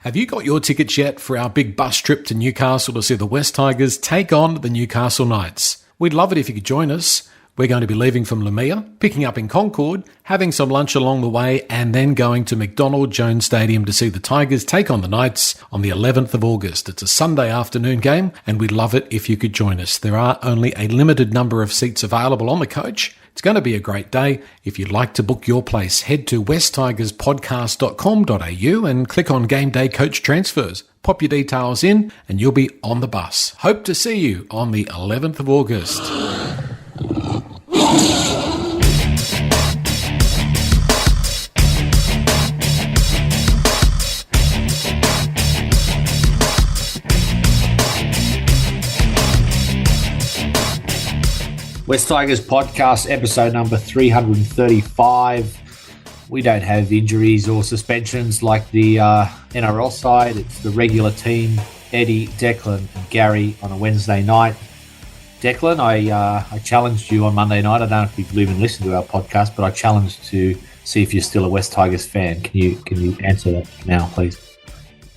Have you got your tickets yet for our big bus trip to Newcastle to see the West Tigers take on the Newcastle Knights? We'd love it if you could join us. We're going to be leaving from Lamia, picking up in Concord, having some lunch along the way, and then going to McDonald Jones Stadium to see the Tigers take on the Knights on the 11th of August. It's a Sunday afternoon game, and we'd love it if you could join us. There are only a limited number of seats available on the coach. It's going to be a great day. If you'd like to book your place, head to westtigerspodcast.com.au and click on Game Day Coach Transfers. Pop your details in and you'll be on the bus. Hope to see you on the 11th of August. West Tigers podcast, episode number 335. We don't have injuries or suspensions like the NRL side. It's the regular team, Eddie, Declan, and Gary on a Wednesday night. Declan, I challenged you on Monday night. I don't know if you've even listened to our podcast, but I challenged to see if you're still a West Tigers fan. Can you answer that now, please?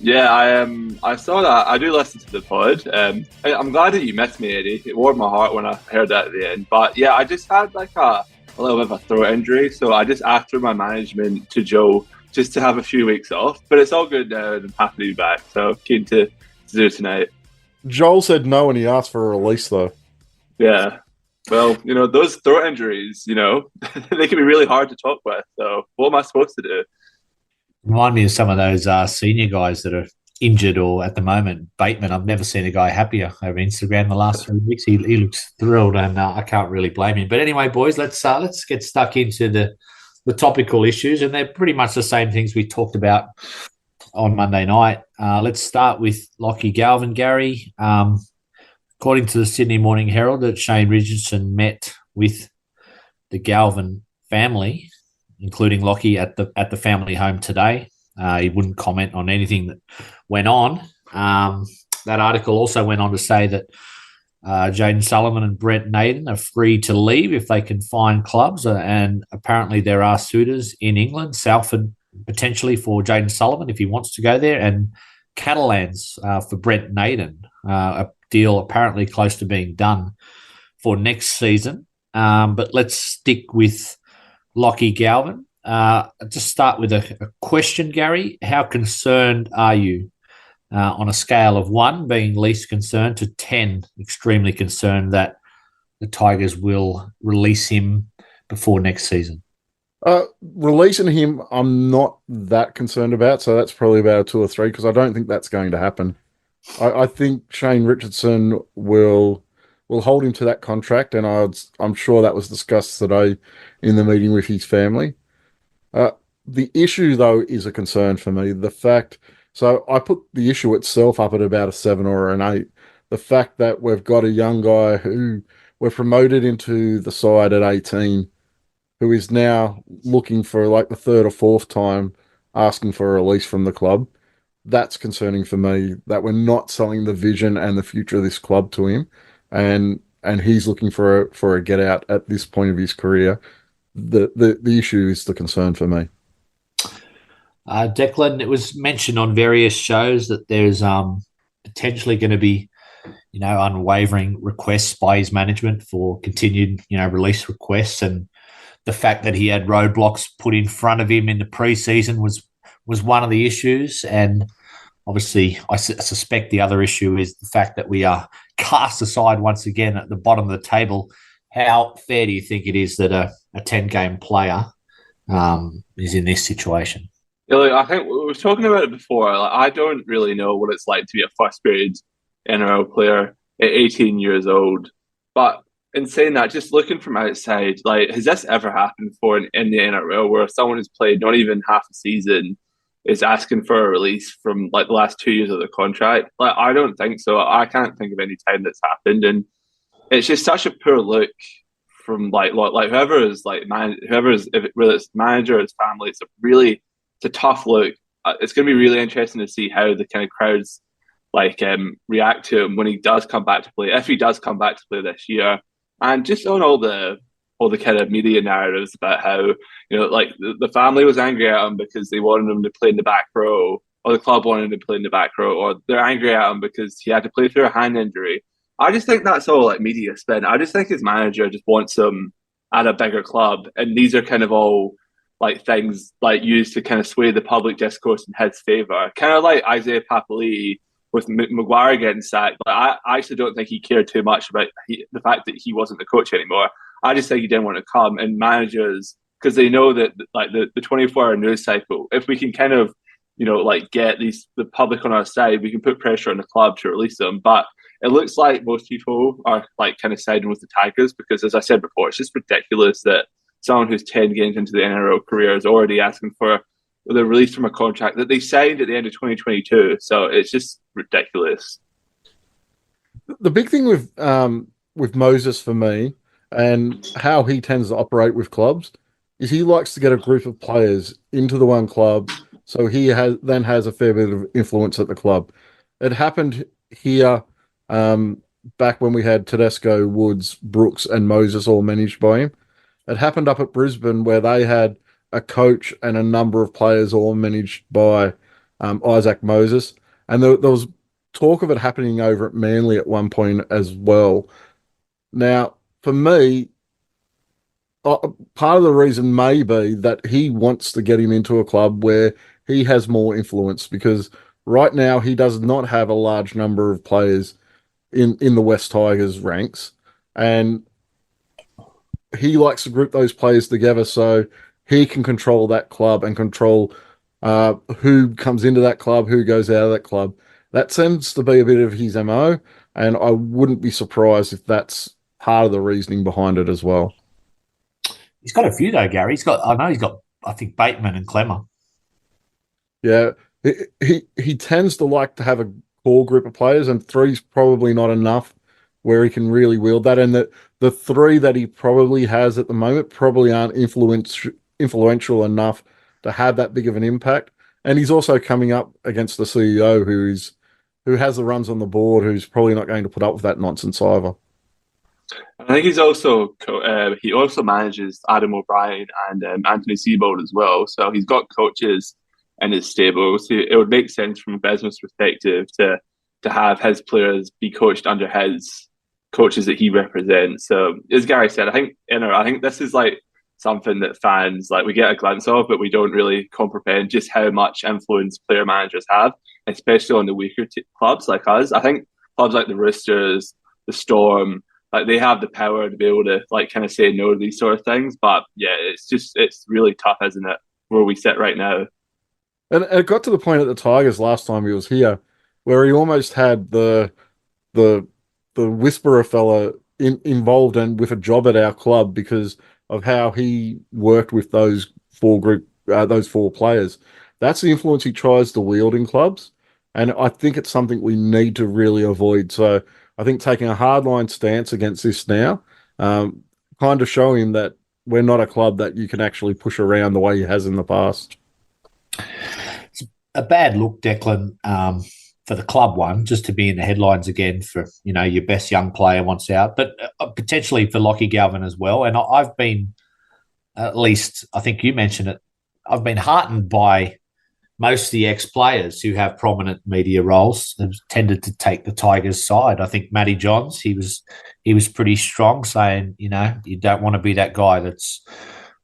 Yeah, I saw that. I do listen to the pod. I'm glad that you missed me, Eddie. It warmed my heart when I heard that at the end. But yeah, I just had like a little bit of a throat injury, so I just asked for my management to Joe just to have a few weeks off. But it's all good now, and I'm happy to be back. So keen to do it tonight. Joel said no, and he asked for a release though. Yeah. Well, those throat injuries, they can be really hard to talk with. So what am I supposed to do? Remind me of some of those senior guys that are injured or at the moment. Bateman, I've never seen a guy happier over Instagram the last 3 weeks. He looks thrilled, and I can't really blame him. But anyway, boys, let's get stuck into the topical issues, and they're pretty much the same things we talked about on Monday night. Let's start with Lachie Galvin, Gary. According to the Sydney Morning Herald, that Shane Richardson met with the Galvin family, including Lachie at the family home today. He wouldn't comment on anything that went on. That article also went on to say that Jayden Sullivan and Brent Naden are free to leave if they can find clubs, and apparently there are suitors in England, Salford potentially for Jayden Sullivan if he wants to go there, and Catalans for Brent Naden, a deal apparently close to being done for next season. But let's stick with Lachie Galvin. Just start with a question, Gary. How concerned are you on a scale of 1 being least concerned to 10 extremely concerned that the Tigers will release him before next season? Releasing him, I'm not that concerned about, so that's probably about a 2 or 3 because I don't think that's going to happen. I think Shane Richardson will hold him to that contract, and I'm sure that was discussed today in the meeting with his family. The issue, though, is a concern for me. So I put the issue itself up at about a 7 or an 8. The fact that we've got a young guy who we're promoted into the side at 18, who is now looking for like the 3rd or 4th time asking for a release from the club. That's concerning for me, that we're not selling the vision and the future of this club to him. And he's looking for a get out at this point of his career. The issue is the concern for me. Declan, it was mentioned on various shows that there's potentially going to be, unwavering requests by his management for continued, release requests, and the fact that he had roadblocks put in front of him in the preseason was one of the issues. And obviously, I suspect the other issue is the fact that we are cast aside once again at the bottom of the table. How fair do you think it is that a 10-game player is in this situation? Yeah, look, I think we were talking about it before. I don't really know what it's like to be a first-grade NRL player at 18 years old. But in saying that, just looking from outside, has this ever happened before in the NRL where someone who's played not even half a season is asking for a release from the last 2 years of the contract? I don't think so. I can't think of any time that's happened, and it's just such a poor look from whoever is whether it's manager or his family. It's a tough look. It's going to be really interesting to see how the kind of crowds react to him when he does come back to play, if he does come back to play this year, and just on all the kind of media narratives about how the family was angry at him because they wanted him to play in the back row, or the club wanted to play in the back row, or they're angry at him because he had to play through a hand injury. I just think that's all like media spin. I just think his manager just wants him at a bigger club, and these are kind of all like things like used to kind of sway the public discourse in his favour. Kind of like Isaiah Papali'i with Maguire getting sacked. Like, I actually don't think he cared too much about the fact that he wasn't the coach anymore. I just think he didn't want to come, and managers, because they know that like the 24-hour news cycle, if we can kind of like get the public on our side, we can put pressure on the club to release them. But it looks like most people are like kind of siding with the Tigers because, as I said before, it's just ridiculous that someone who's 10 games into the NRL career is already asking for the release from a contract that they signed at the end of 2022. So it's just ridiculous. The big thing with Moses for me and how he tends to operate with clubs is he likes to get a group of players into the one club, so he then has a fair bit of influence at the club. It happened here back when we had Tedesco, Woods, Brooks, and Moses all managed by him. It happened up at Brisbane where they had a coach and a number of players all managed by Isaac Moses. And there was talk of it happening over at Manly at one point as well. Now, for me, part of the reason may be that he wants to get him into a club where he has more influence, because right now he does not have a large number of players in the West Tigers ranks, and he likes to group those players together so he can control that club and control who comes into that club, who goes out of that club. That seems to be a bit of his MO, and I wouldn't be surprised if that's part of the reasoning behind it as well. He's got a few though, Gary. I think Bateman and Clemmer. Yeah, he tends to like to have a core group of players, and three's probably not enough where he can really wield that. And the three that he probably has at the moment probably aren't influential enough to have that big of an impact. And he's also coming up against the CEO who has the runs on the board, who's probably not going to put up with that nonsense either. I think he also manages Adam O'Brien and Anthony Seibold as well. So he's got coaches in his stable. So it would make sense from a business perspective to have his players be coached under his coaches that he represents. So as Gary said, I think this is like something that fans like we get a glimpse of, but we don't really comprehend just how much influence player managers have, especially on the weaker clubs like us. I think clubs like the Roosters, the Storm, like they have the power to be able to like kind of say no to these sort of things. But yeah, it's really tough, isn't it, where we sit right now? And it got to the point at the Tigers last time he was here where he almost had the Whisperer fella involved and with a job at our club because of how he worked with those four players. That's the influence he tries to wield in clubs, and I think it's something we need to really avoid. So I think taking a hardline stance against this now, kind of show him that we're not a club that you can actually push around the way he has in the past. It's a bad look, Declan, for the club one, just to be in the headlines again for, your best young player wants out, but potentially for Lockie Galvin as well. And I've been, at least I think you mentioned it, I've been heartened by most of the ex-players who have prominent media roles have tended to take the Tigers' side. I think Matty Johns, he was pretty strong, saying, you don't want to be that guy that's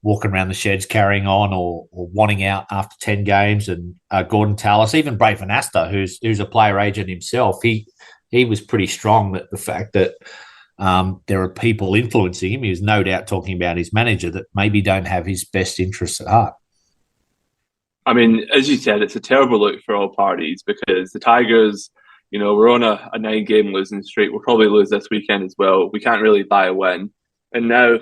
walking around the sheds carrying on or wanting out after 10 games. And Gordon Tallis, even Braven Astor, who's a player agent himself, he was pretty strong that the fact that there are people influencing him. He was no doubt talking about his manager that maybe don't have his best interests at heart. I mean, as you said, it's a terrible look for all parties because the Tigers, we're on a 9-game losing streak. We'll probably lose this weekend as well. We can't really buy a win. And now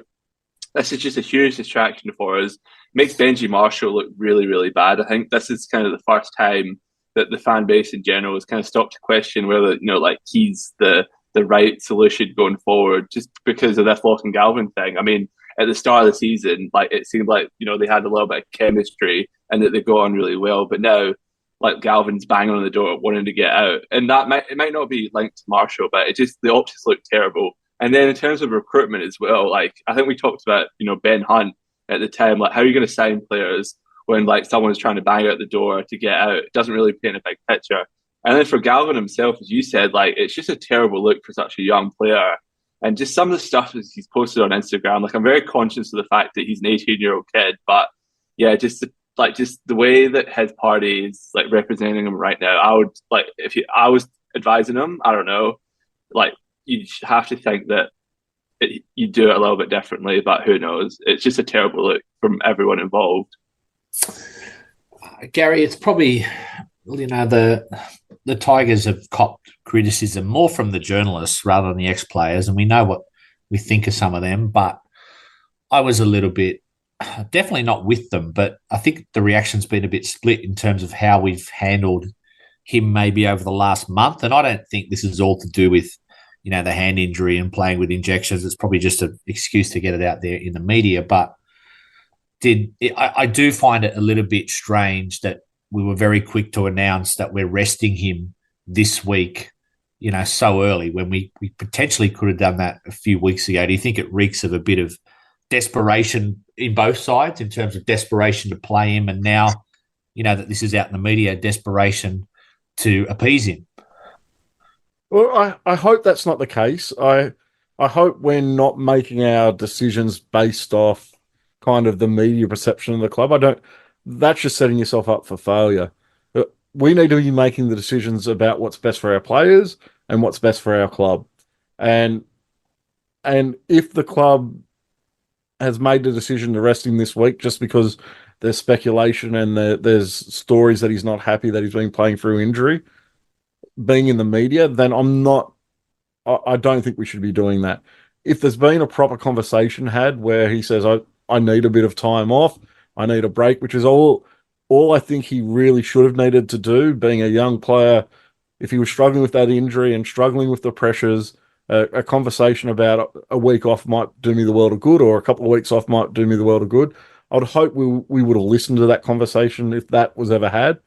this is just a huge distraction for us. Makes Benji Marshall look really, really bad. I think this is kind of the first time that the fan base in general has kind of stopped to question whether, he's the right solution going forward just because of this Lockie Galvin thing. I mean, at the start of the season, it seemed like, they had a little bit of chemistry and that they go on really well. But now, Galvin's banging on the door wanting to get out. And it might not be linked to Marshall, but the optics look terrible. And then in terms of recruitment as well, I think we talked about, Ben Hunt at the time, how are you going to sign players when like someone's trying to bang out the door to get out. It doesn't really paint a big picture. And then for Galvin himself, as you said, like it's just a terrible look for such a young player. And just some of the stuff that he's posted on Instagram, like I'm very conscious of the fact that he's an 18-year-old kid, but yeah, just the way that his party is like representing him right now, I would like I was advising him, I don't know, like you have to think that you do it a little bit differently, but who knows? It's just a terrible look from everyone involved. Gary, it's probably, the Tigers have copped criticism more from the journalists rather than the ex-players, and we know what we think of some of them, but I was a little bit, definitely not with them, but I think the reaction's been a bit split in terms of how we've handled him maybe over the last month, and I don't think this is all to do with, the hand injury and playing with injections. It's probably just an excuse to get it out there in the media, but I do find it a little bit strange that we were very quick to announce that we're resting him this week, so early when we potentially could have done that a few weeks ago. Do you think it reeks of a bit of desperation in both sides in terms of desperation to play him and now, that this is out in the media, desperation to appease him? Well, I hope that's not the case. I hope we're not making our decisions based off kind of the media perception of the club. That's just setting yourself up for failure. We need to be making the decisions about what's best for our players and what's best for our club. And if the club has made the decision to rest him this week just because there's speculation and there's stories that he's not happy that he's been playing through injury, being in the media, then I don't think we should be doing that. If there's been a proper conversation had where he says, I need a bit of time off, I need a break, which is all I think he really should have needed to do, being a young player. If he was struggling with that injury and struggling with the pressures, a conversation about a week off might do me the world of good, or a couple of weeks off might do me the world of good. I would hope we would have listened to that conversation if that was ever had.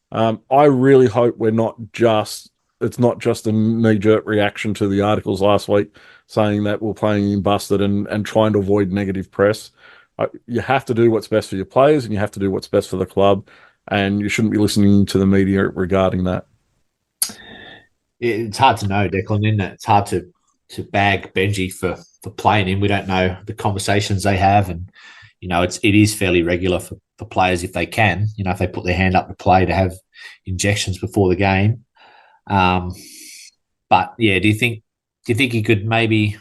I really hope it's not just a knee-jerk reaction to the articles last week saying that we're playing him busted and trying to avoid negative press. You have to do what's best for your players and you have to do what's best for the club, and you shouldn't be listening to the media regarding that. It's hard to know, Declan, isn't it? It's hard to bag Benji for playing him. We don't know the conversations they have, and it is fairly regular for players if they can, if they put their hand up to play, to have injections before the game. But yeah, do you think he could maybe?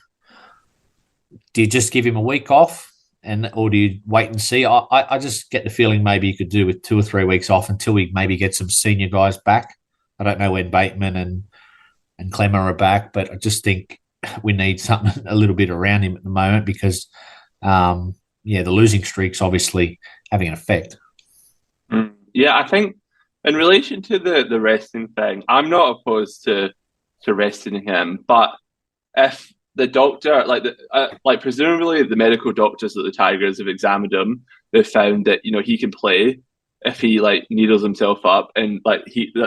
Do you just give him a week off, or do you wait and see? I just get the feeling maybe you could do with 2 or 3 weeks off until we maybe get some senior guys back. I don't know when Bateman and Clemmer are back, but I just think we need something a little bit around him at the moment because, the losing streak's obviously having an effect. Yeah, I think in relation to the resting thing, I'm not opposed to resting him, but if the doctor, presumably the medical doctors at the Tigers have examined him, they've found that he can play if he needles himself up, and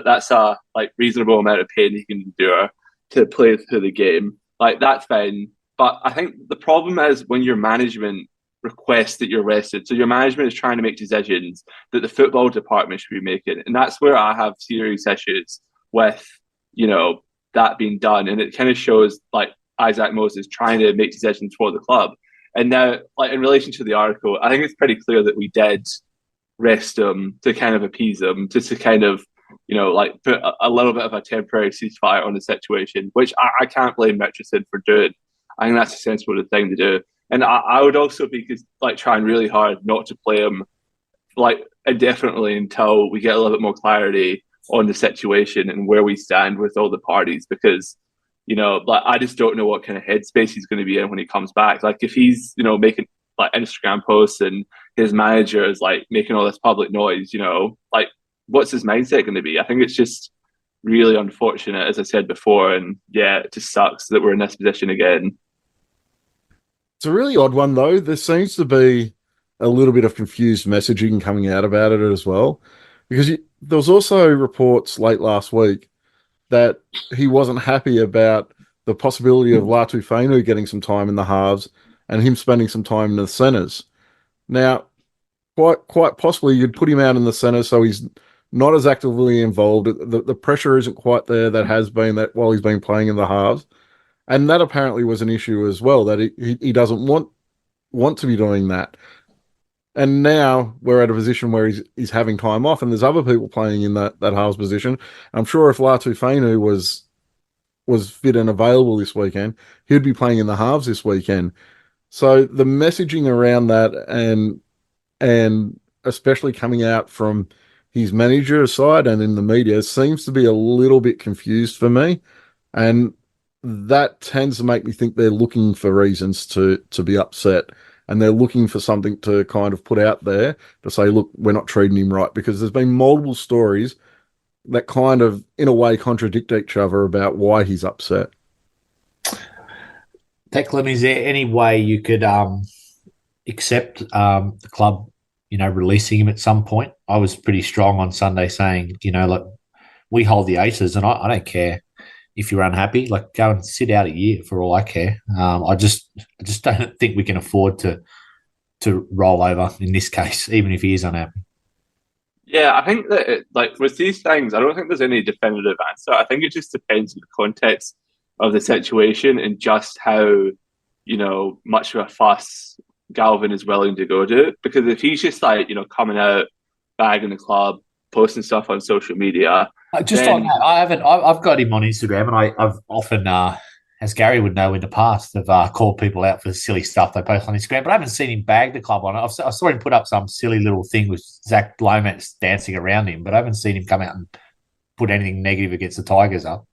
that's a reasonable amount of pain he can endure to play through the game. That's fine, but I think the problem is when your management requests that you're rested. So your management is trying to make decisions that the football department should be making, and that's where I have serious issues with that being done. And it kind of shows Isaac Moses trying to make decisions for the club. And now, in relation to the article, I think it's pretty clear that we did rest him to kind of appease him, just to kind of put a little bit of a temporary ceasefire on the situation, which I can't blame Richardson for doing. I think that's a sensible thing to do. And I would also be trying really hard not to play him indefinitely until we get a little bit more clarity on the situation and where we stand with all the parties, because I just don't know what kind of headspace he's going to be in when he comes back. If he's making Instagram posts and his manager is making all this public noise, what's his mindset going to be? I think it's just really unfortunate, as I said before, and yeah, it just sucks that we're in this position again. It's a really odd one, though. There seems to be a little bit of confused messaging coming out about it as well, because there was also reports late last week that he wasn't happy about the possibility of Latu Fainu getting some time in the halves and him spending some time in the centres. Now, quite possibly you'd put him out in the center so he's not as actively involved. The pressure isn't quite there that has been that while he's been playing in the halves, and that apparently was an issue as well, that he doesn't want to be doing that. And now we're at a position where he's having time off, and there's other people playing in that halves position. I'm sure if Latu Fainu was fit and available this weekend, he'd be playing in the halves this weekend. So the messaging around that and especially coming out from his manager side and in the media seems to be a little bit confused for me. And that tends to make me think they're looking for reasons to be upset. And they're looking for something to kind of put out there to say, look, we're not treating him right. Because there's been multiple stories that kind of, in a way, contradict each other about why he's upset. Declan, is there any way you could accept the club, releasing him at some point? I was pretty strong on Sunday saying, like, we hold the aces, and I don't care if you're unhappy. Like, go and sit out a year for all I care. I just don't think we can afford to roll over in this case, even if he is unhappy. Yeah, I think that with these things, I don't think there's any definitive answer. I think it just depends on the context of the situation and just how, much of a fuss Galvin is willing to go to. Because if he's just coming out, bagging the club, posting stuff on social media. Just on that, I've got him on Instagram, and I've often, as Gary would know in the past, have called people out for the silly stuff they post on Instagram, but I haven't seen him bag the club on it. I saw him put up some silly little thing with Zach Lomax dancing around him, but I haven't seen him come out and put anything negative against the Tigers up.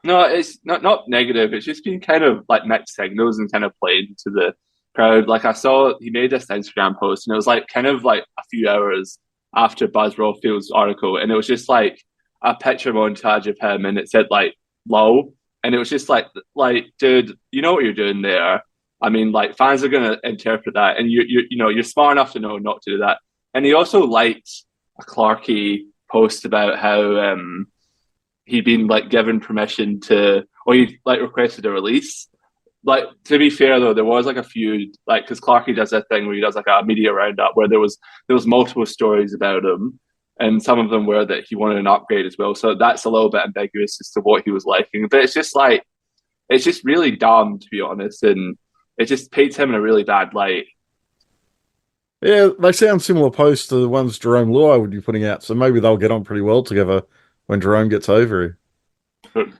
No, it's not negative. It's just been kind of like mixed signals and kind of played to the crowd. Like, I saw he made this Instagram post, and it was kind of a few hours after Buzz Rawfield's article, and it was just a picture montage of him, and it said "lol," and it was just dude, you know what you're doing there. I mean, fans are gonna interpret that, and you're smart enough to know not to do that. And he also liked a Clarkey post about how he'd been given permission to, or he requested a release. To be fair though, there was a few because Clarkey does that thing where he does a media roundup where there was multiple stories about him, and some of them were that he wanted an upgrade as well. So that's a little bit ambiguous as to what he was liking. But it's just really dumb, to be honest, and it just paints him in a really bad light. Yeah, they sound similar posts to the ones Jerome Luai would be putting out, so maybe they'll get on pretty well together when Jerome gets over here.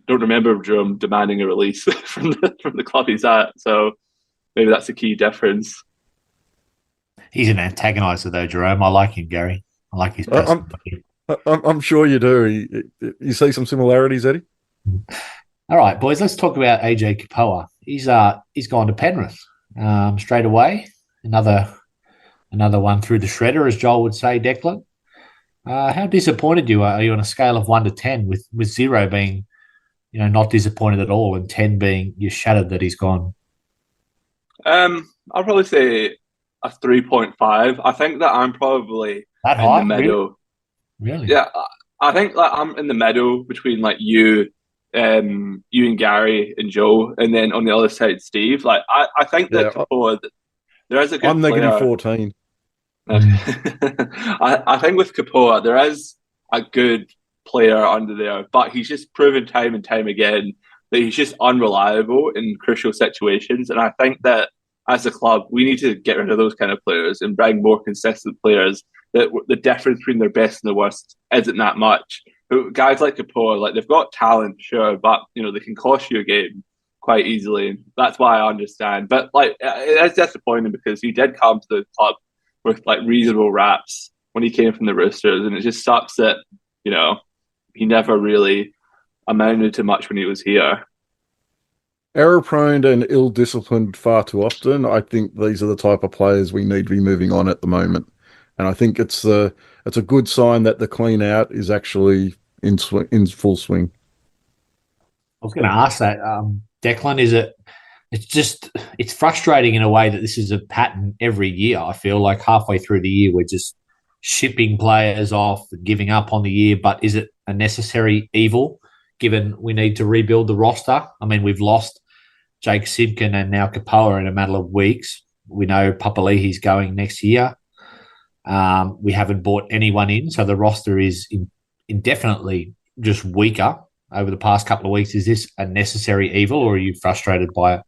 Don't remember Jerome demanding a release from the club he's at, so maybe that's a key difference. He's an antagonizer, though, Jerome. I like him, Gary. I like his personality. I'm sure you do. You see some similarities, Eddie? All right, boys, let's talk about AJ Kapoa. He's gone to Penrith straight away. Another one through the shredder, as Joel would say, Declan. How disappointed are you on a scale of 1 to 10, with 0 being, not disappointed at all, and 10 being you're shattered that he's gone? I'll probably say a 3.5. I think that I'm probably that high? In the middle. Really? Yeah, I think I'm in the middle between you and Gary and Joe, and then on the other side, Steve. I think that Kapoa, there is a good. I'm negative 14. I think with Kapoa, there is a good player under there, but he's just proven time and time again that he's just unreliable in crucial situations. And I think that as a club, we need to get rid of those kind of players and bring more consistent players that the difference between their best and the worst isn't that much. But guys like Kapoa, they've got talent, sure, but they can cost you a game quite easily. That's why I understand. But it is disappointing because he did come to the club with reasonable raps when he came from the Roosters, and it just sucks that he never really amounted to much when he was here. Error prone and ill disciplined far too often. I think these are the type of players we need to be moving on at the moment, and I think it's a good sign that the clean out is actually in full swing. I was going to ask that, Declan. Is it? It's frustrating in a way that this is a pattern every year. I feel like halfway through the year, we're just shipping players off and giving up on the year. But is it a necessary evil, given we need to rebuild the roster? I mean, we've lost Jake Simpkin and now Kapoa in a matter of weeks. We know Papali'i's going next year. We haven't bought anyone in, so the roster is indefinitely just weaker over the past couple of weeks. Is this a necessary evil, or are you frustrated by it?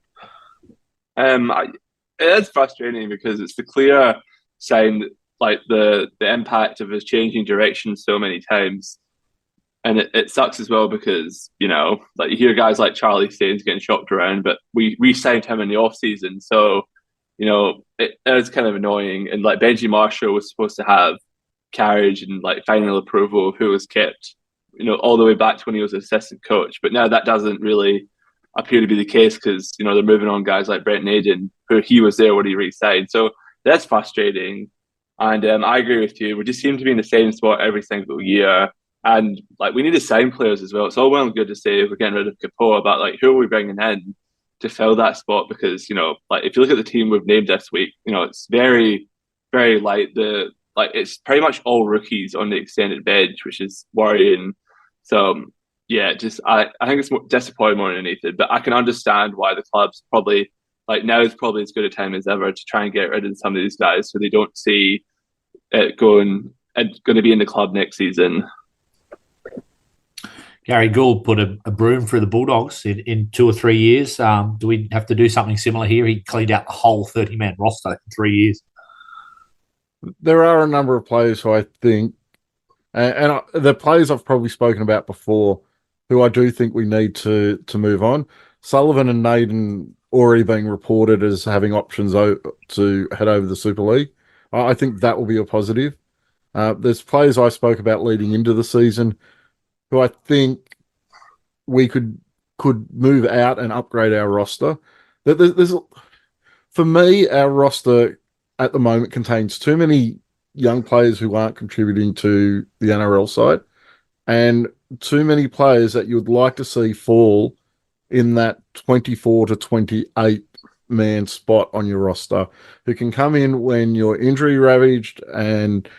It is frustrating because it's the clear sign that, like, the impact of his changing direction so many times. And it sucks as well because, you know, like you hear guys like Charlie Staines getting shopped around, but we signed him in the off season. So, you know, it is kind of annoying. And like Benji Marshall was supposed to have carriage and like final approval of who was kept, you know, all the way back to when he was assistant coach. But now that doesn't really appear to be the case because, you know, they're moving on guys like Brent Naden, who he was there when he re-signed. So that's frustrating. And I agree with you. We just seem to be in the same spot every single year. And like we need to sign players as well. It's all well and good to say we're getting rid of Capoe, but like who are we bringing in to fill that spot? Because, you know, like if you look at the team we've named this week, you know, it's very, very light. It's pretty much all rookies on the extended bench, which is worrying. So yeah, just I think it's more disappointing more than anything. But I can understand why the club's probably like now is probably as good a time as ever to try and get rid of some of these guys so they don't see it going to be in the club next season. Gary Gould put a broom through the Bulldogs in 2 or 3 years. Do we have to do something similar here? He cleaned out the whole 30-man roster in 3 years. There are a number of players who I think, and the players I've probably spoken about before, who I do think we need to move on. Sullivan and Naden already being reported as having options to head over the Super League. I think that will be a positive. There's players I spoke about leading into the season who I think we could move out and upgrade our roster. For me, our roster at the moment contains too many young players who aren't contributing to the NRL side and too many players that you'd like to see fall in that 24 to 28 man spot on your roster, who can come in when you're injury ravaged and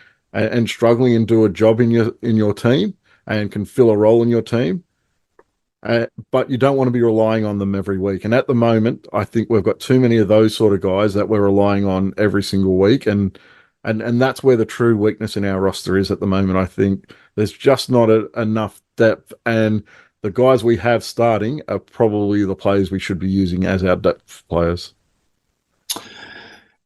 struggling and do a job in your team and can fill a role in your team. But you don't want to be relying on them every week. And at the moment, I think we've got too many of those sort of guys that we're relying on every single week. And that's where the true weakness in our roster is at the moment. I think there's just not enough depth. And the guys we have starting are probably the players we should be using as our depth players.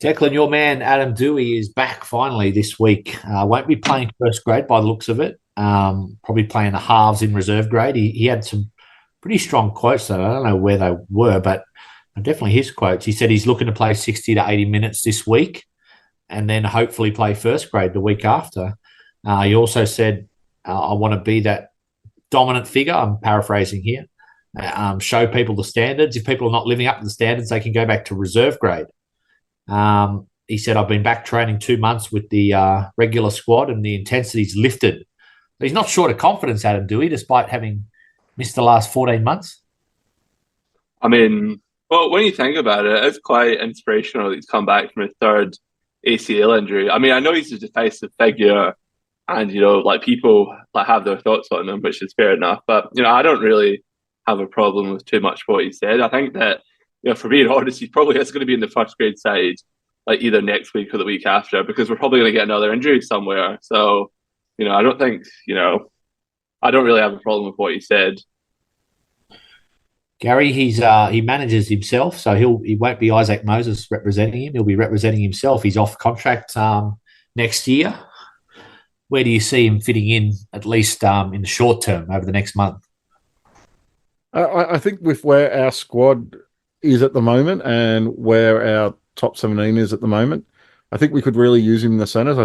Declan, your man Adam Dewey is back finally this week. Won't be playing first grade by the looks of it. Probably playing the halves in reserve grade. He had some pretty strong quotes, though. I don't know where they were, but definitely his quotes. He said he's looking to play 60 to 80 minutes this week and then hopefully play first grade the week after. He also said, I want to be that dominant figure. I'm paraphrasing here. Show people the standards. If people are not living up to the standards, they can go back to reserve grade. He said, I've been back training 2 months with the regular squad and the intensity's lifted. He's not short of confidence, Adam Dewey, despite having missed the last 14 months. I mean, well, when you think about it, it's quite inspirational that he's come back from a third ACL injury. I mean, I know he's a decisive figure and, you know, like people like have their thoughts on him, which is fair enough. But, you know, I don't really have a problem with too much what he said. I think that, you know, for being honest, he probably is going to be in the first grade side, like either next week or the week after, because we're probably going to get another injury somewhere. So, you know, I don't think, you know, I don't really have a problem with what he said. Gary, he manages himself, so he won't be Isaac Moses representing him. He'll be representing himself. He's off contract next year. Where do you see him fitting in, at least in the short term, over the next month? I think with where our squad is at the moment and where our top 17 is at the moment, I think we could really use him in the centres.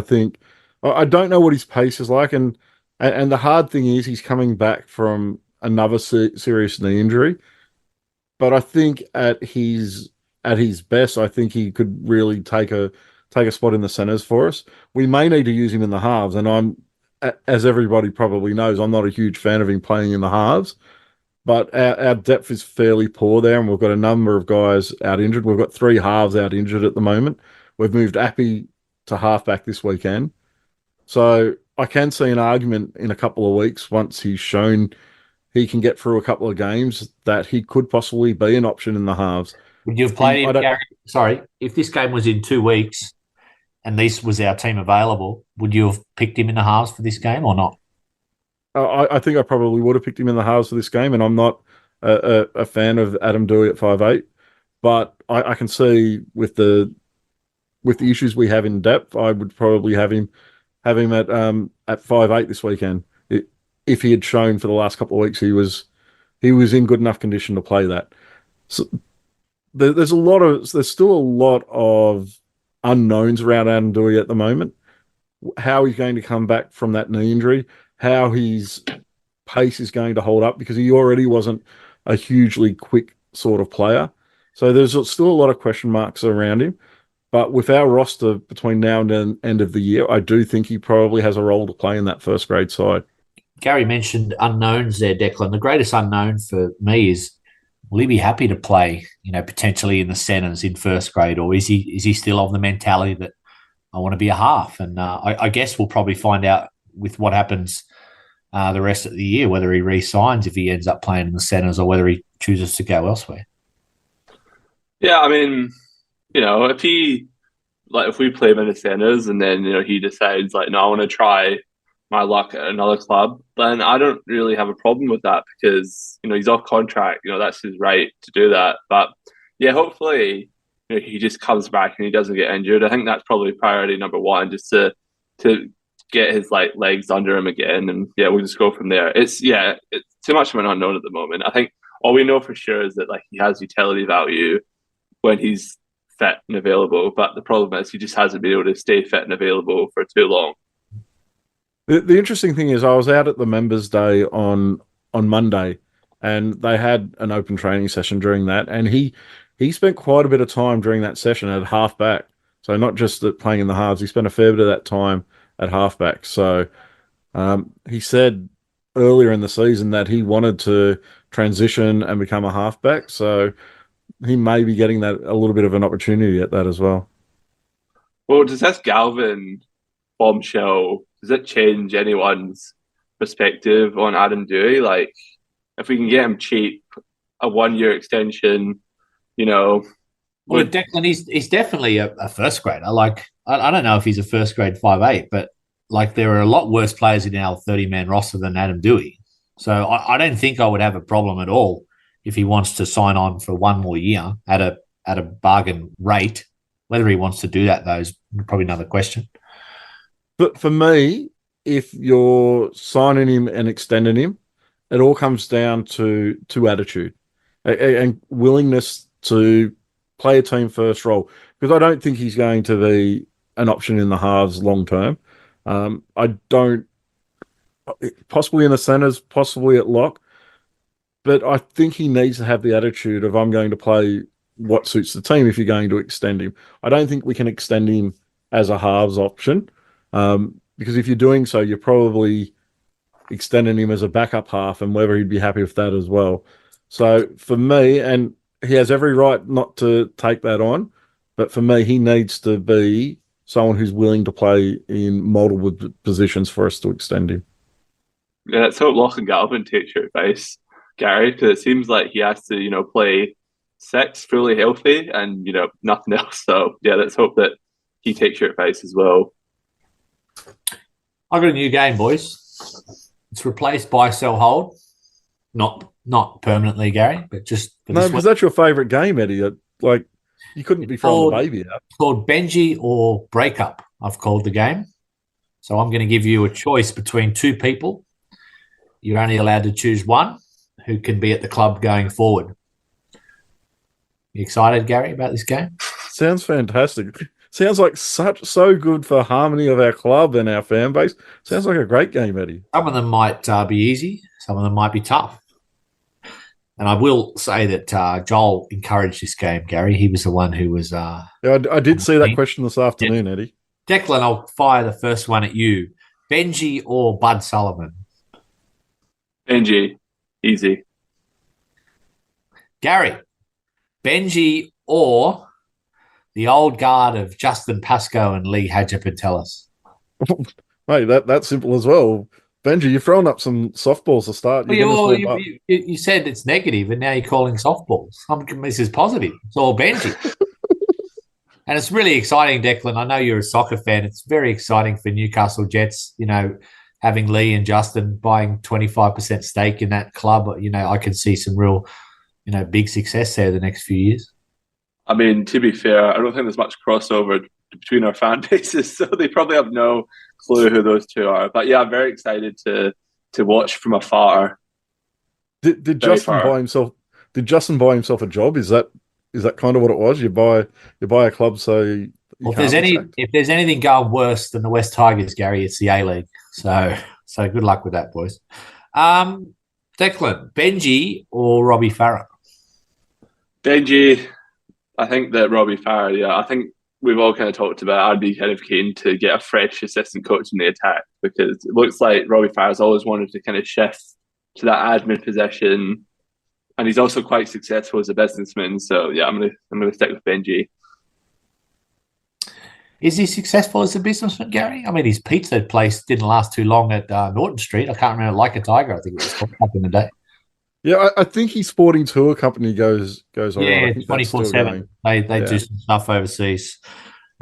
I don't know what his pace is like, and the hard thing is he's coming back from another serious knee injury. But I think at his best, I think he could really take a spot in the centres for us. We may need to use him in the halves, and as everybody probably knows, I'm not a huge fan of him playing in the halves. But our depth is fairly poor there, and we've got a number of guys out injured. We've got 3 halves out injured at the moment. We've moved Appy to halfback this weekend. So I can see an argument in a couple of weeks, once he's shown he can get through a couple of games, that he could possibly be an option in the halves. Would you have played him, Gary? Sorry, if this game was in 2 weeks, and this was our team available, would you have picked him in the halves for this game or not? I think I probably would have picked him in the halves for this game, and I'm not a fan of Adam Doueihi at 5'8", but I can see with the issues we have in depth, I would probably have him at 5'8" this weekend. If he had shown for the last couple of weeks he was in good enough condition to play that. So there's still a lot of unknowns around Adam Doueihi at the moment. How he's going to come back from that knee injury, how his pace is going to hold up, because he already wasn't a hugely quick sort of player. So there's still a lot of question marks around him. But with our roster between now and the end of the year, I do think he probably has a role to play in that first grade side. Gary mentioned unknowns there, Declan. The greatest unknown for me is, will he be happy to play, potentially in the centres in first grade, or is he still of the mentality that I want to be a half? And I guess we'll probably find out with what happens the rest of the year, whether he re-signs if he ends up playing in the centres or whether he chooses to go elsewhere. Yeah, I mean, if we play him in the centres and then, he decides no, I want to try my luck at another club, then I don't really have a problem with that because, he's off contract, that's his right to do that. But yeah, hopefully, he just comes back and he doesn't get injured. I think that's probably priority number one, just to get his legs under him again. And yeah, we'll just go from there. It's too much of an unknown at the moment. I think all we know for sure is that he has utility value when he's fit and available, but the problem is he just hasn't been able to stay fit and available for too long. The interesting thing is I was out at the Members' Day on Monday, and they had an open training session during that, and he spent quite a bit of time during that session at halfback. So not just playing in the halves, he spent a fair bit of that time at halfback. So he said earlier in the season that he wanted to transition and become a halfback. So he may be getting that a little bit of an opportunity at that as well. Well, does this Galvin bombshell, does it change anyone's perspective on Adam Doueihi? If we can get him cheap, a 1-year extension, Well, Declan, he's definitely a first grader. I don't know if he's a first grade 5'8", but there are a lot worse players in our 30-man roster than Adam Doueihi. So I don't think I would have a problem at all if he wants to sign on for one more year at a bargain rate. Whether he wants to do that, though, is probably another question. But for me, if you're signing him and extending him, it all comes down to attitude and willingness to play a team first role. Because I don't think he's going to be an option in the halves long term. I don't, possibly in the centres, possibly at lock, but I think he needs to have the attitude of I'm going to play what suits the team if you're going to extend him. I don't think we can extend him as a halves option. Because if you're doing so, you're probably extending him as a backup half, and whether he'd be happy with that as well. So for me, and he has every right not to take that on, but for me, he needs to be someone who's willing to play in multiple positions for us to extend him. Yeah, let's hope Lachlan Galvin takes your advice, Gary, because it seems like he has to, play 6 fully healthy and, nothing else. So yeah, let's hope that he takes your advice as well. I've got a new game, boys. It's replaced buy, sell, hold. Not permanently, Gary, but just for no, because that's your favourite game, Eddie. You couldn't be throwing the baby out. It's called Benji or Breakup. I've called the game. So I'm going to give you a choice between two people. You're only allowed to choose one who can be at the club going forward. You excited, Gary, about this game? Sounds fantastic. Sounds like so good for harmony of our club and our fan base. Sounds like a great game, Eddie. Some of them might be easy. Some of them might be tough. And I will say that Joel encouraged this game, Gary. He was the one who was... yeah, I did see that question this afternoon, yeah. Eddie. Declan, I'll fire the first one at you. Benji or Bud Sullivan? Benji. Easy. Gary, Benji or the old guard of Justin Pascoe and Lee Hadjipantelis? Mate, that's simple as well. Benji, you're throwing up some softballs to start. You said it's negative, and now you're calling softballs. This is positive. It's all Benji. And it's really exciting, Declan. I know you're a soccer fan. It's very exciting for Newcastle Jets, having Lee and Justin buying 25% stake in that club. I can see some real, big success there the next few years. I mean, to be fair, I don't think there's much crossover between our fan bases, so they probably have no clue who those two are. But yeah, I'm very excited to watch from afar. Did Justin buy himself? Did Justin buy himself a job? Is that kind of what it was? You buy a club, so if there's anything going worse than the West Tigers, Gary, it's the A-League. So good luck with that, boys. Declan, Benji or Robbie Farah? Benji. I think that Robbie Farah, yeah, I think we've all kind of talked about I'd be kind of keen to get a fresh assistant coach in the attack, because it looks like Robbie Farah's always wanted to kind of shift to that admin position, and he's also quite successful as a businessman. So yeah, I'm gonna stick with Benji. Is he successful as a businessman, Gary? I mean, his pizza place didn't last too long at Norton Street. I can't remember, Like a Tiger, I think it was called back in the day. Yeah, I think his sporting tour company goes on. Yeah, 24/7. They do some stuff overseas.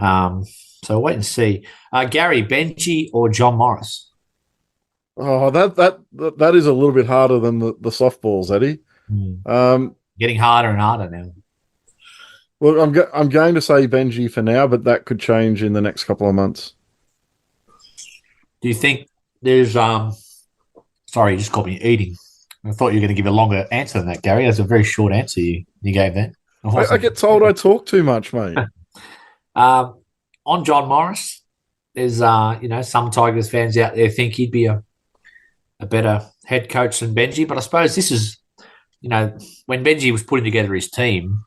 So wait and see. Gary, Benji or John Morris? Oh, that is a little bit harder than the softballs, Eddie. Getting harder and harder now. Well, I'm going to say Benji for now, but that could change in the next couple of months. Do you think there's sorry, you just caught me eating. I thought you were going to give a longer answer than that, Gary. That's a very short answer you gave there. I get told I talk too much, mate. On John Morris, there's some Tigers fans out there think he'd be a better head coach than Benji, but I suppose this is, when Benji was putting together his team,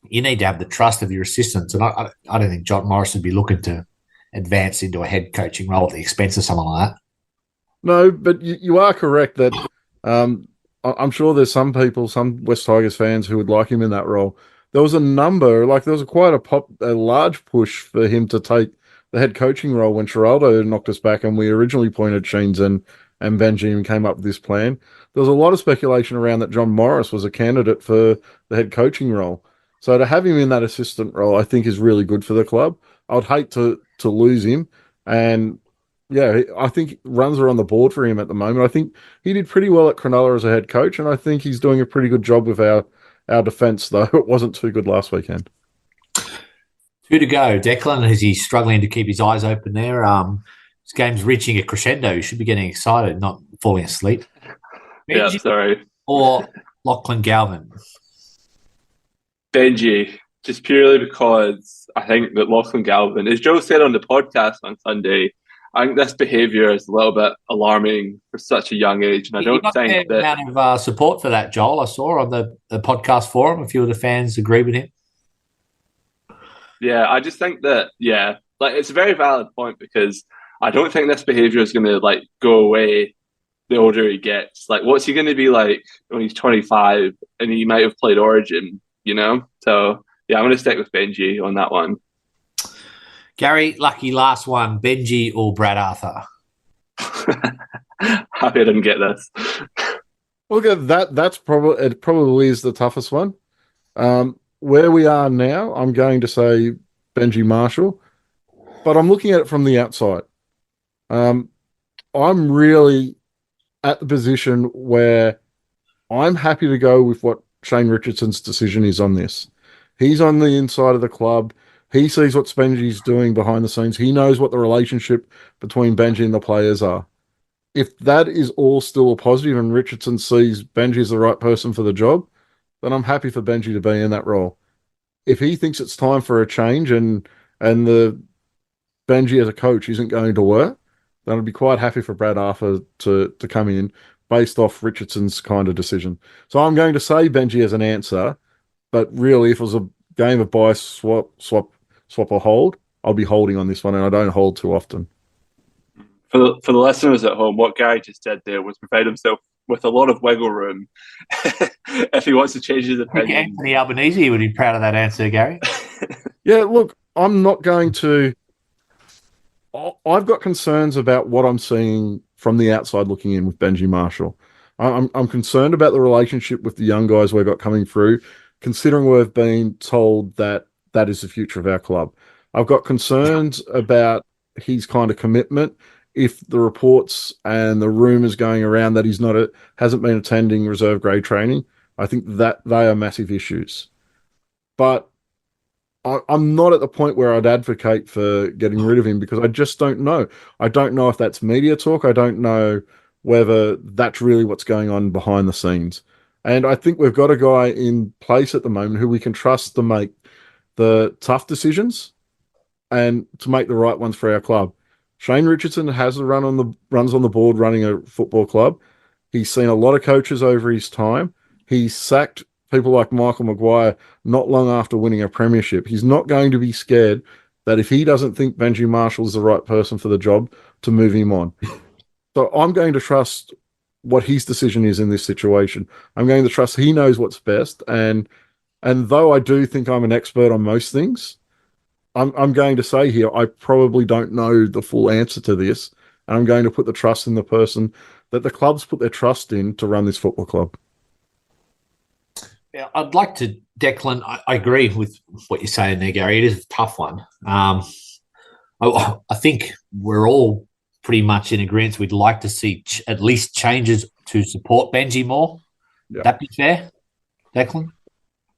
you need to have the trust of your assistants, and I don't think John Morris would be looking to advance into a head coaching role at the expense of someone like that. No, but you are correct that I'm sure there's some people, some West Tigers fans who would like him in that role. There was quite a large push for him to take the head coaching role when Geraldo knocked us back, and we originally pointed Sheens and Benji and came up with this plan. There was a lot of speculation around that John Morris was a candidate for the head coaching role. So to have him in that assistant role, I think is really good for the club. I would hate to lose him, and yeah, I think runs are on the board for him at the moment. I think he did pretty well at Cronulla as a head coach, and I think he's doing a pretty good job with our defence, though it wasn't too good last weekend. 2 to go. Declan, is he struggling to keep his eyes open there? This game's reaching a crescendo. You should be getting excited, not falling asleep. Yeah, sorry. Or Lachlan Galvin? Benji, just purely because I think that Lachlan Galvin, as Joe said on the podcast on Sunday, I think this behaviour is a little bit alarming for such a young age, and I don't think that amount of support for that, Joel. I saw on the podcast forum a few of the fans agree with him. Yeah, I just think that it's a very valid point, because I don't think this behaviour is going to go away the older he gets. What's he going to be like when he's 25 and he might have played Origin? So yeah, I'm going to stick with Benji on that one. Gary, lucky last one, Benji or Brad Arthur? Happy I didn't get this. Okay, that's probably is the toughest one. Where we are now, I'm going to say Benji Marshall, but I'm looking at it from the outside. I'm really at the position where I'm happy to go with what Shane Richardson's decision is on this. He's on the inside of the club. He sees what Benji's doing behind the scenes. He knows what the relationship between Benji and the players are. If that is all still a positive and Richardson sees Benji as the right person for the job, then I'm happy for Benji to be in that role. If he thinks it's time for a change and the Benji as a coach isn't going to work, then I'd be quite happy for Brad Arthur to come in based off Richardson's kind of decision. So I'm going to say Benji as an answer, but really if it was a game of buy, swap or hold, I'll be holding on this one, and I don't hold too often. For the listeners at home, what Gary just did there was provide himself with a lot of wiggle room if he wants to change his opinion. Anthony Albanese would be proud of that answer, Gary. Yeah, look, I'm not going to... I've got concerns about what I'm seeing from the outside looking in with Benji Marshall. I'm concerned about the relationship with the young guys we've got coming through, considering we've been told that that is the future of our club. I've got concerns about his kind of commitment. If the reports and the rumours going around that he's hasn't been attending reserve grade training, I think that they are massive issues. But I'm not at the point where I'd advocate for getting rid of him because I just don't know. I don't know if that's media talk. I don't know whether that's really what's going on behind the scenes. And I think we've got a guy in place at the moment who we can trust to make the tough decisions and to make the right ones for our club. Shane Richardson has runs on the board running a football club. He's seen a lot of coaches over his time. He's sacked people like Michael Maguire not long after winning a premiership. He's not going to be scared that if he doesn't think Benji Marshall is the right person for the job, to move him on. So I'm going to trust what his decision is in this situation. I'm going to trust he knows what's best. And though I do think I'm an expert on most things, I'm going to say here, I probably don't know the full answer to this. And I'm going to put the trust in the person that the clubs put their trust in to run this football club. Yeah, I'd like to, Declan, I agree with what you're saying there, Gary. It is a tough one. I think we're all pretty much in agreement. We'd like to see at least changes to support Benji more. Yeah. That be fair, Declan?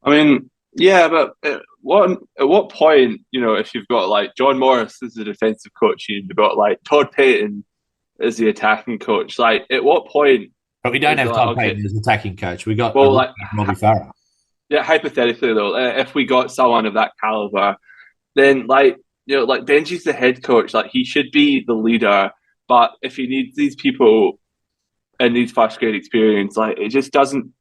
I mean, yeah, but at what point, if you've got like John Morris as the defensive coach, you've got like Todd Payton as the attacking coach, like at what point? But we don't have Todd Payton as attacking coach. We got Robbie Farah. Yeah, hypothetically though, if we got someone of that caliber, then like Benji's the head coach, like he should be the leader. But if he needs these people and needs first grade experience, like it just doesn't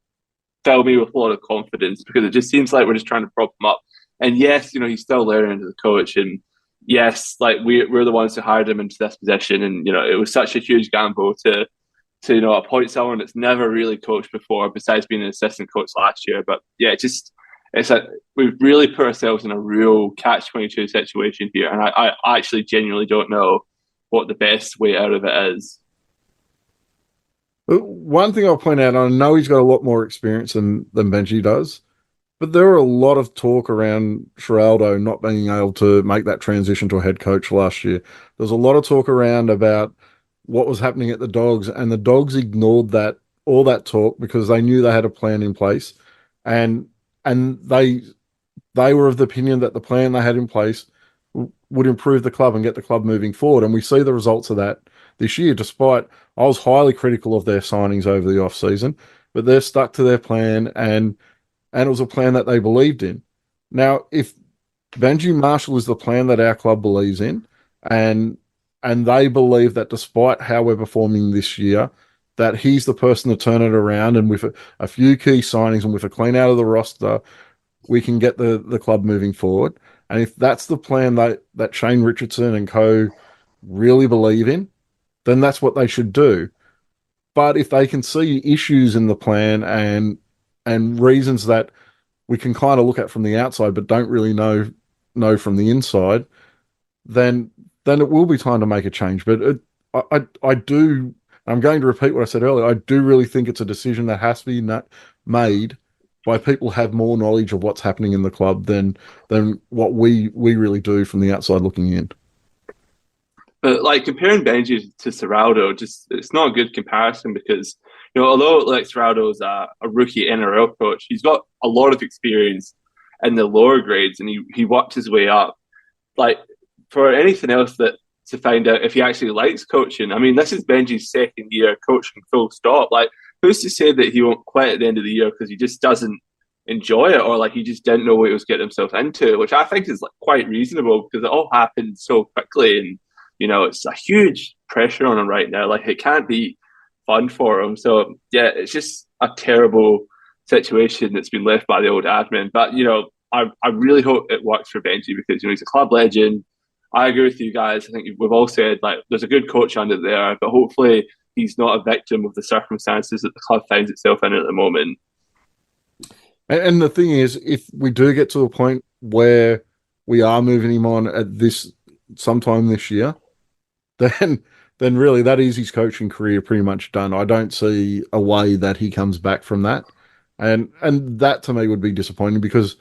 fill me with a lot of confidence because it just seems like we're just trying to prop him up. And yes, he's still learning as a coach, and yes, like we're the ones who hired him into this position, and it was such a huge gamble to appoint someone that's never really coached before, besides being an assistant coach last year. But yeah, we've really put ourselves in a real catch-22 situation here, and I actually genuinely don't know what the best way out of it is. One thing I'll point out, I know he's got a lot more experience than Benji does, but there were a lot of talk around Geraldo not being able to make that transition to a head coach last year. There was a lot of talk around about what was happening at the Dogs, and the Dogs ignored all that talk because they knew they had a plan in place, and they were of the opinion that the plan they had in place would improve the club and get the club moving forward. And we see the results of that this year, despite I was highly critical of their signings over the off-season, but they're stuck to their plan, and it was a plan that they believed in. Now, if Benji Marshall is the plan that our club believes in, and they believe that despite how we're performing this year, that he's the person to turn it around, and with a few key signings and with a clean out of the roster, we can get the club moving forward. And if that's the plan that Shane Richardson and co really believe in, then that's what they should do. But if they can see issues in the plan and reasons that we can kind of look at from the outside but don't really know from the inside, then it will be time to make a change. But I do, I'm going to repeat what I said earlier, I do really think it's a decision that has to be made by people who have more knowledge of what's happening in the club than what we really do from the outside looking in. But like comparing Benji to Geraldo, it's not a good comparison because although like Geraldo is a rookie NRL coach, he's got a lot of experience in the lower grades, and he worked his way up. Like for anything else to find out if he actually likes coaching, I mean, this is Benji's second year coaching, full stop. Like, who's to say that he won't quit at the end of the year because he just doesn't enjoy it, or like he just didn't know what he was getting himself into, which I think is like quite reasonable because it all happened so quickly, and it's a huge pressure on him right now. Like, it can't be fun for him. So yeah, it's just a terrible situation that's been left by the old admin. But I really hope it works for Benji because he's a club legend. I agree with you guys. I think we've all said like there's a good coach under there, but hopefully he's not a victim of the circumstances that the club finds itself in at the moment. And the thing is, if we do get to a point where we are moving him on at sometime this year, then really that is his coaching career pretty much done. I don't see a way that he comes back from that. And that to me would be disappointing because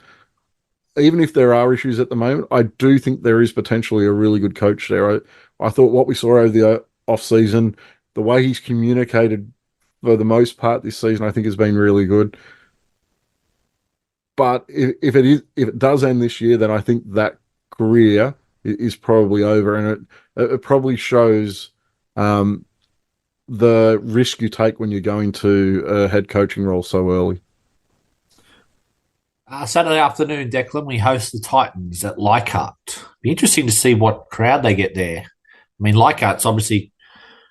even if there are issues at the moment, I do think there is potentially a really good coach there. I thought what we saw over the off season, the way he's communicated for the most part this season, I think has been really good. But if it does end this year, then I think that career is probably over, and it probably shows the risk you take when you go into a head coaching role so early. Saturday afternoon, Declan, we host the Titans at Leichhardt. Be interesting to see what crowd they get there. I mean, Leichhardt's obviously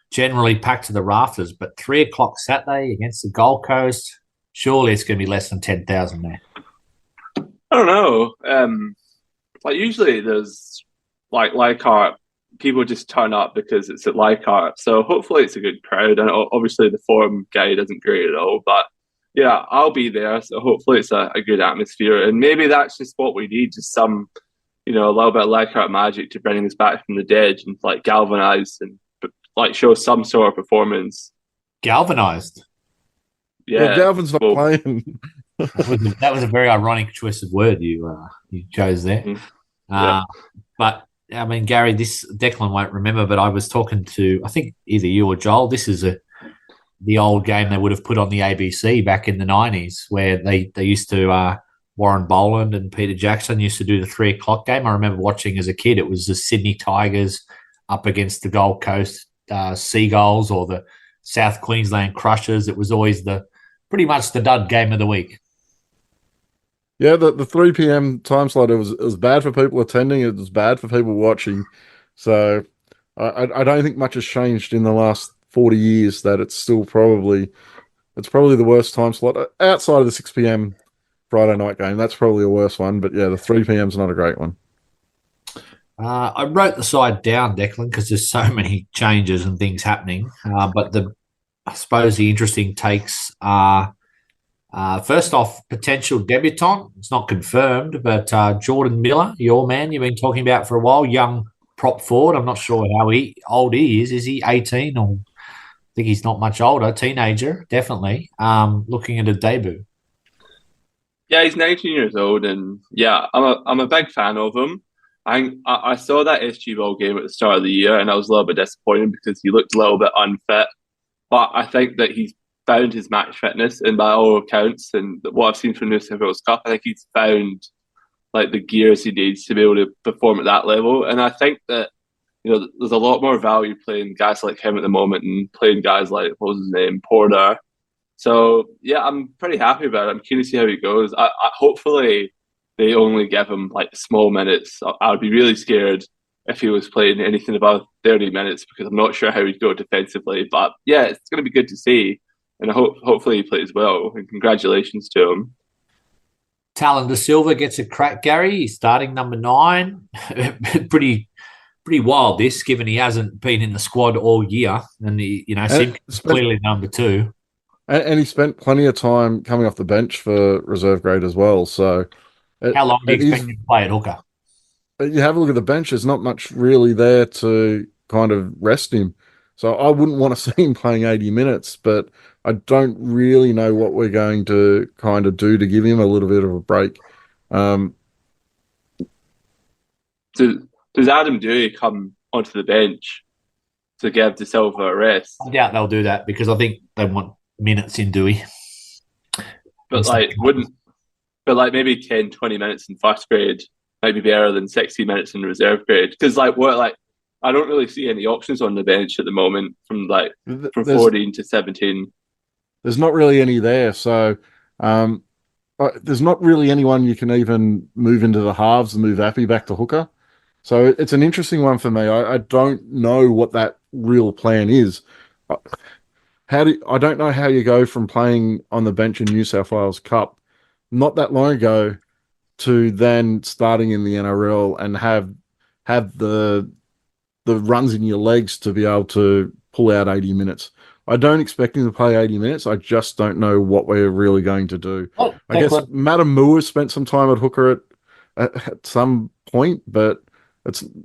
generally packed to the rafters, but 3 o'clock Saturday against the Gold Coast, surely it's going to be less than 10,000 there. I don't know. Like usually there's like Leichhardt, people just turn up because it's at Leichhardt. So hopefully it's a good crowd. And obviously the form guide isn't great at all, but yeah, I'll be there. So hopefully it's a good atmosphere. And maybe that's just what we need, just some, a little bit of Leichhardt magic to bring us back from the dead and like galvanize and like show some sort of performance. Galvanized? Yeah. Galvin's not playing. That was a very ironic choice of word you chose there. Yeah. But I mean, Gary, this Declan won't remember, but I was talking to, I think either you or Joel. This is the old game they would have put on the ABC back in the 90s, where they used to Warren Boland and Peter Jackson used to do the 3 o'clock game. I remember watching as a kid. It was the Sydney Tigers up against the Gold Coast Seagulls or the South Queensland Crushers. It was always pretty much the dud game of the week. Yeah, the 3 p.m. time slot, it was bad for people attending. It was bad for people watching. So I don't think much has changed in the last 40 years. That it's probably the worst time slot outside of the 6 p.m. Friday night game. That's probably the worst one. But yeah, the 3 p.m. is not a great one. I wrote the side down, Declan, because there's so many changes and things happening. But I suppose the interesting takes are. First off, potential debutant. It's not confirmed, but Jordan Miller, your man you've been talking about for a while, young prop forward. I'm not sure how old he is. Is he 18 or I think he's not much older. Teenager, definitely. Looking at a debut. Yeah, he's 19 years old, and yeah, I'm a big fan of him. I saw that SG Ball game at the start of the year, and I was a little bit disappointed because he looked a little bit unfit. But I think that he's found his match fitness, and by all accounts, and what I've seen from New South Wales Cup, I think he's found like the gears he needs to be able to perform at that level. And I think that there's a lot more value playing guys like him at the moment and playing guys like what was his name, Porter. So yeah, I'm pretty happy about it. I'm keen to see how he goes. I hopefully they only give him like small minutes. I'd be really scared if he was playing anything above 30 minutes because I'm not sure how he'd go defensively. But yeah, it's going to be good to see. And hopefully he plays well. And congratulations to him. Talon De Silva gets a crack, Gary. He's starting number 9. pretty wild, this, given he hasn't been in the squad all year. And he, seems clearly number 2. And he spent plenty of time coming off the bench for reserve grade as well. So, how long do you expect him to play at hooker? You have a look at the bench. There's not much really there to kind of rest him. So I wouldn't want to see him playing 80 minutes, but I don't really know what we're going to kind of do to give him a little bit of a break. Does Adam Dewey come onto the bench to give De Silva a rest? I doubt they'll do that because I think they want minutes in Dewey. But maybe 10, 20 minutes in first grade might be better than 60 minutes in reserve grade. Because I don't really see any options on the bench at the moment from 14 to 17. There's not really any there. So there's not really anyone you can even move into the halves and move Appy back to hooker. So it's an interesting one for me. I don't know what that real plan is. I don't know how you go from playing on the bench in New South Wales Cup not that long ago to then starting in the NRL and have the runs in your legs to be able to pull out 80 minutes. I don't expect him to play 80 minutes. I just don't know what we're really going to do. I guess Madam Moore spent some time at hooker at some point, but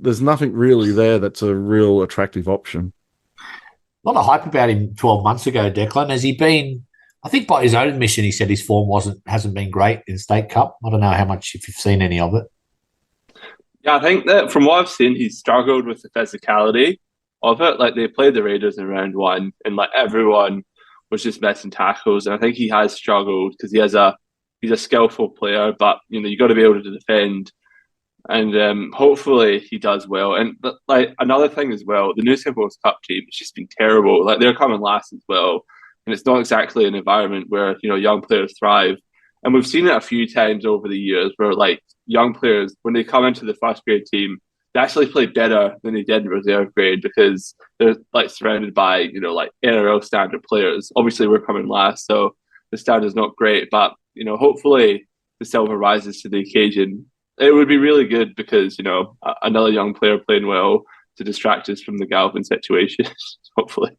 there's nothing really there that's a real attractive option. A lot of hype about him 12 months ago, Declan. Has he been I think by his own admission, he said his form hasn't been great in State Cup. I don't know how much, if you've seen any of it. Yeah, I think that from what I've seen, he's struggled with the physicality of it. Like they played the Raiders in round one, and like everyone was just missing tackles. And I think he has struggled because he's a skillful player, but you got to be able to defend. And hopefully he does well. And like another thing as well, the New South Wales Cup team has just been terrible. Like they're coming last as well, and it's not exactly an environment where young players thrive. And we've seen it a few times over the years where like young players, when they come into the first grade team, they actually play better than they did in reserve grade because they're like surrounded by like NRL standard players. Obviously, we're coming last, so the standard's not great, but hopefully the silver rises to the occasion. It would be really good because another young player playing well to distract us from the Galvin situation. Hopefully,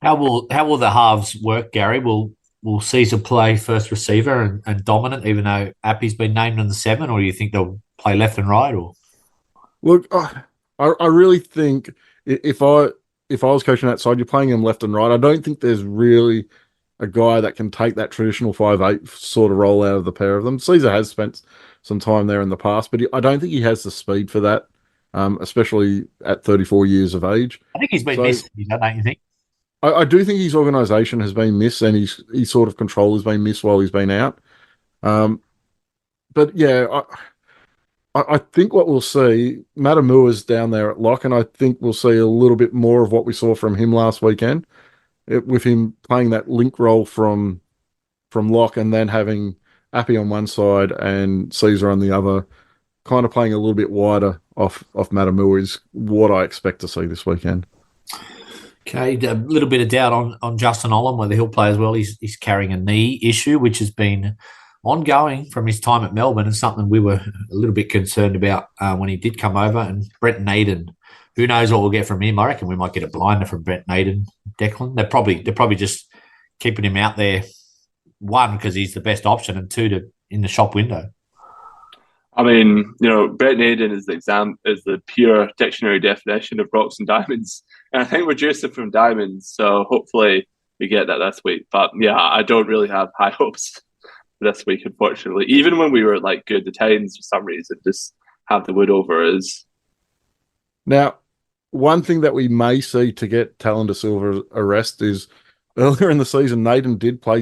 how will the halves work, Gary? Will Caesar play first receiver and dominant, even though Appy's been named in the 7, or do you think they'll play left and right? Or look, I really think if I was coaching that side, you're playing him left and right. I don't think there's really a guy that can take that traditional 5'8" sort of role out of the pair of them. Caesar has spent some time there in the past, but I don't think he has the speed for that, especially at 34 years of age. I think he's been missed, don't you think? I do think his organisation has been missed, and his sort of control has been missed while he's been out. But yeah, I think what we'll see, Matamua's down there at lock, and I think we'll see a little bit more of what we saw from him last weekend, with him playing that link role from lock and then having Appy on one side and Caesar on the other, kind of playing a little bit wider off Matamua is what I expect to see this weekend. Okay, a little bit of doubt on Justin Olam, whether he'll play as well. He's carrying a knee issue, which has been ongoing from his time at Melbourne, and something we were a little bit concerned about when he did come over. And Brent Naden, who knows what we'll get from him? I reckon we might get a blinder from Brent Naden, Declan. They're probably just keeping him out there, one, because he's the best option, and two, in the shop window. I mean, Brent Naden is the pure dictionary definition of rocks and diamonds. And I think we're juicing from diamonds, so hopefully we get that this week. But yeah, I don't really have high hopes this week, unfortunately. Even when we were like good, the Titans for some reason just have the wood over us. Now, one thing that we may see to get Talon Da Silva a rest is earlier in the season, Naden did play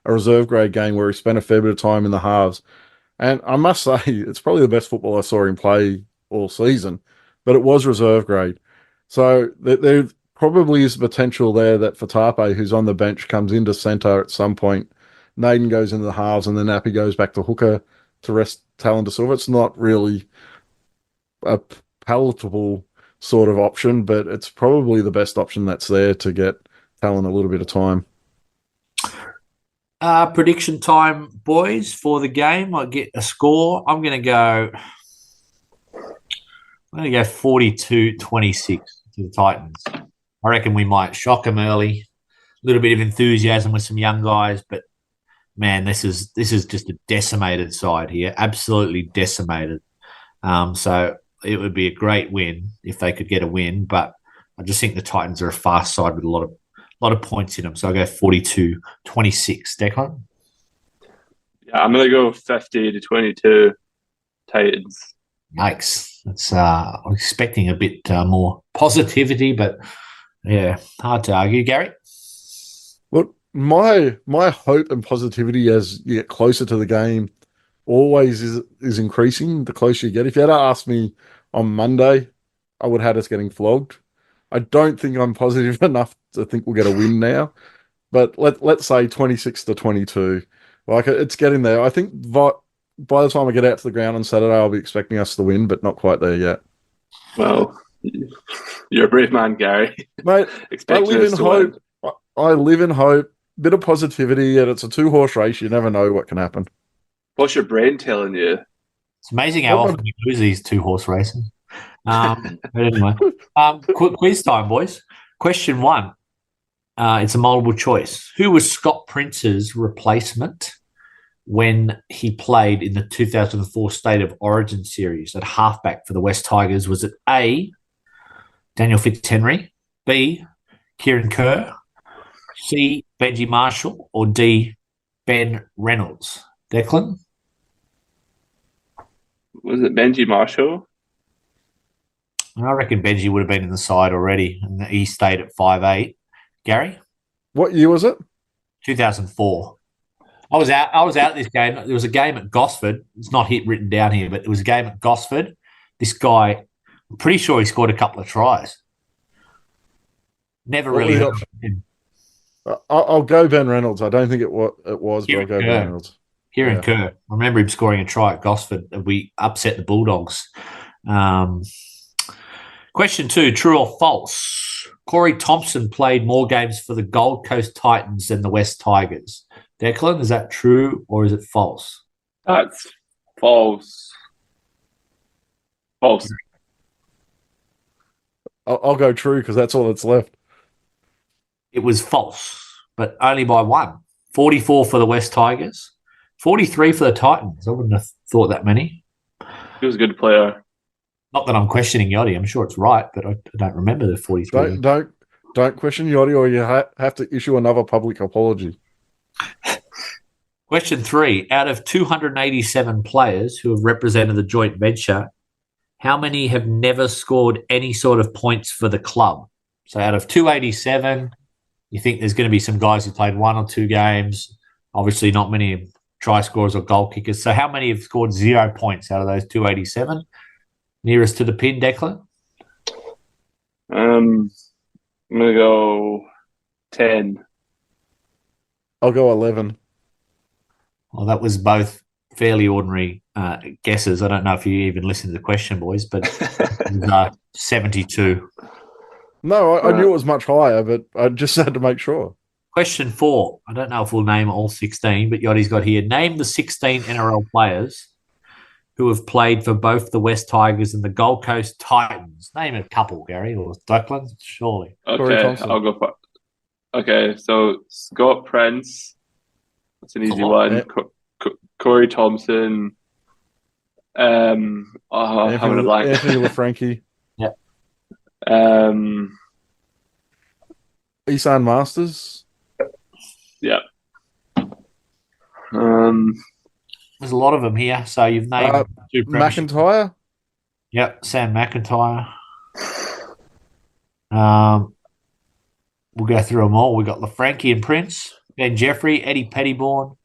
a reserve grade game where he spent a fair bit of time in the halves. And I must say, it's probably the best football I saw him play all season, but it was reserve grade. So there probably is potential there that Fatape, who's on the bench, comes into centre at some point. Naden goes into the halves, and then Appy goes back to hooker to rest Talon Da Silva. It's not really a palatable sort of option, but it's probably the best option that's there to get Talon a little bit of time. Prediction time, boys, for the game. I get a score. I'm going to go 42-26 to the Titans. I reckon we might shock them early. A little bit of enthusiasm with some young guys, but man, this is just a decimated side here, absolutely decimated. So it would be a great win if they could get a win, but I just think the Titans are a fast side with a lot of points in them. So I go 42-26. Declan? Yeah, I'm going to go 50-22 Titans. Yikes. That's I'm expecting a bit more positivity, but yeah, hard to argue. Gary? Look, my hope and positivity as you get closer to the game always is increasing the closer you get. If you had asked me on Monday, I would have had us getting flogged. I don't think I'm positive enough to think we'll get a win now, but let's say 26-22. Like, it's getting there. I think by the time I get out to the ground on Saturday, I'll be expecting us to win, but not quite there yet. Well, you're a brave man, Gary. Mate, I live in hope. I live in hope. Bit of positivity, and it's a 2-horse race. You never know what can happen. What's your brain telling you? It's amazing how often you lose these 2-horse races. But anyway, quiz time, boys. Question 1. It's a multiple choice. Who was Scott Prince's replacement when he played in the 2004 State of Origin series at halfback for the West Tigers? Was it A, Daniel Fitzhenry, B, Kieran Kerr, C, Benji Marshall, or D, Ben Reynolds? Declan? Was it Benji Marshall? I reckon Benji would have been in the side already, and he stayed at 5'8". Gary? What year was it? 2004. I was out at this game. There was a game at Gosford. It's not written down here, but it was a game at Gosford. This guy, I'm pretty sure he scored a couple of tries. Never really heard of him. I'll go Ben Reynolds. I don't think it was, but I'll go Ben Reynolds. Kieran Kerr. I remember him scoring a try at Gosford. We upset the Bulldogs. Question 2, true or false? Corey Thompson played more games for the Gold Coast Titans than the West Tigers. Declan, is that true or is it false? That's false. False. I'll go true because that's all that's left. It was false, but only by 1. 44 for the West Tigers, 43 for the Titans. I wouldn't have thought that many. He was a good player. Not that I'm questioning Yachty. I'm sure it's right, but I don't remember the 43. Don't question Yachty, or you have to issue another public apology. Question 3. Out of 287 players who have represented the joint venture, how many have never scored any sort of points for the club? So out of 287, you think there's going to be some guys who played 1 or 2 games. Obviously not many try scorers or goal kickers. So how many have scored 0 points out of those 287? Nearest to the pin, Declan? I'm going to go 10. I'll go 11. Well, that was both fairly ordinary guesses. I don't know if you even listened to the question, boys, but it was, 72. No, I knew it was much higher, but I just had to make sure. Question 4. I don't know if we'll name all 16, but Yachty's got here. Name the 16 NRL players who have played for both the West Tigers and the Gold Coast Titans. Name a couple, Gary, or Declan, surely. Okay, I'll go for it. Okay, so Scott Prince. That's an easy one. Yeah. Corey Thompson. Having a blank. Anthony LaFranchi. Yeah. Isan Masters. Yeah. There's a lot of them here. So you've named 2 McIntyre. Yep, Sam McIntyre. We'll go through them all. We've got LaFranchi and Prince, Ben Jeffrey, Eddie Pettybourne,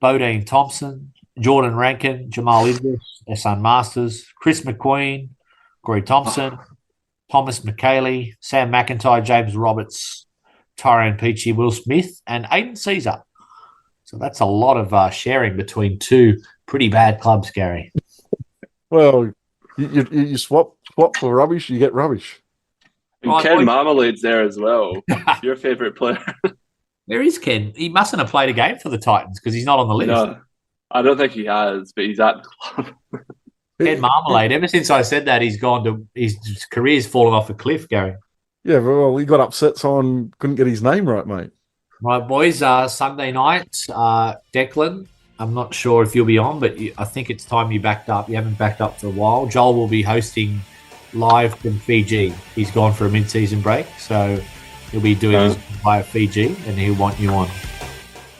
Bodine Thompson, Jordan Rankin, Jamal Idris, Isan Masters, Chris McQueen, Corey Thompson, Thomas McKaylee, Sam McIntyre, James Roberts, Tyrone Peachy, Will Smith, and Aiden Caesar. So that's a lot of sharing between 2 pretty bad clubs, Gary. Well, you swap for rubbish, you get rubbish. And Ken Marmalade's there as well. Your favourite player. There is Ken. He mustn't have played a game for the Titans because he's not on the list. No, I don't think he has, but he's at the club. Ken Marmalade. Ever since I said that, his career's fallen off a cliff, Gary. Yeah, well, he got upset someone couldn't get his name right, mate. Right, boys, Sunday night, Declan, I'm not sure if you'll be on, but I think it's time you backed up. You haven't backed up for a while. Joel will be hosting live from Fiji. He's gone for a mid-season break, so he'll be doing this via Fiji, and he'll want you on.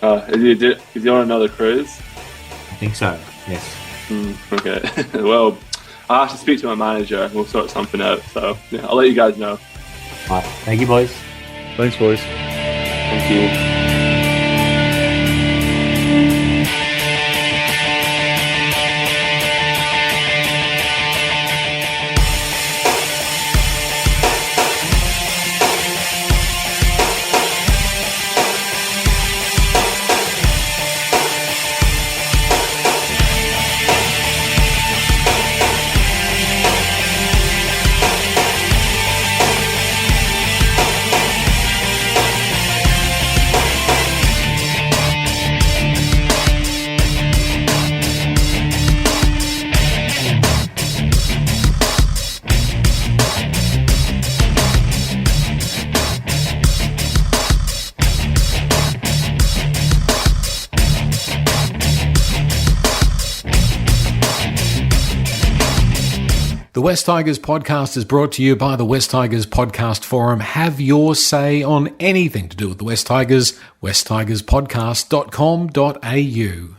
Is he on another cruise? I think so, yes. Okay. Well, I'll have to speak to my manager. We'll sort something out. So, yeah, I'll let you guys know. All right. Thank you, boys. Thanks, boys. Thank you. The West Tigers podcast is brought to you by the West Tigers Podcast Forum. Have your say on anything to do with the West Tigers, westtigerspodcast.com.au.